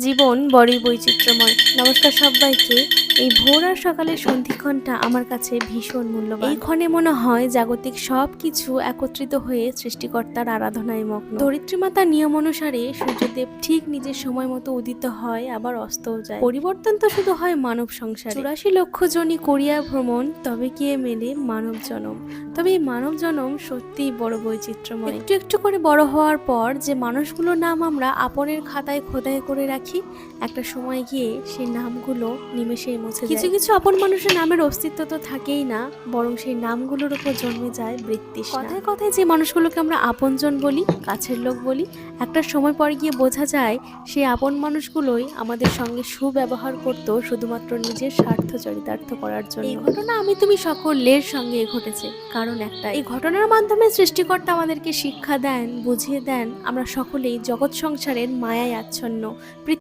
জীবন বড়ই বৈচিত্র্যময়। নমস্কার সবাইকে। এই ভোর আর সকালের সন্ধিক্ষণটা আমার কাছে ভীষণ মূল্যবান। এই ক্ষণে মনে হয় জাগতিক সবকিছু একত্রিত হয়ে সৃষ্টিকর্তার আরাধনায় মগ্ন। ধরিত্রী মাতার নিয়ম অনুসারে সূর্যদেব ঠিক নিজের সময় মতো উদিত হয়, আবার অস্তও যায়। পরিবর্তন তো শুধু হয় মানব সংসারে। 84 লক্ষ জনই করিয়া ভ্রমণ, তবে গিয়ে মেলে মানব জনম। তবে এই মানব জনম সত্যিই বড় বৈচিত্র্যময়। একটু একটু করে বড় হওয়ার পর যে মানুষগুলোর নাম আমরা আপনের খাতায় খোদাই করে রাখি, একটা সময় গিয়ে সেই নামগুলো নিমেষেই মুছে যায়। কিছু কিছু আপন মানুষের নামের অস্তিত্ব তো থাকেই না, বরং সেই নামগুলোর উপর জন্মে যায় বৃত্তৃষ্ণা। কথায় কথায় যে মানুষগুলোকে আমরা আপনজন বলি, কাছের লোক বলি, একটা সময় পরে গিয়ে বোঝা যায় সেই আপন মানুষগুলোই আমাদের সঙ্গে সুব্যবহার করত শুধুমাত্র নিজের স্বার্থ চরিতার্থ করার জন্য। এই ঘটনা আমি তুমি সকলের সঙ্গে ঘটেছে, কারণ একটা এই ঘটনার মাধ্যমে সৃষ্টিকর্তা আমাদেরকে শিক্ষা দেন, বুঝিয়ে দেন আমরা সকলেই জগৎ সংসারের মায়ায় আচ্ছন্ন।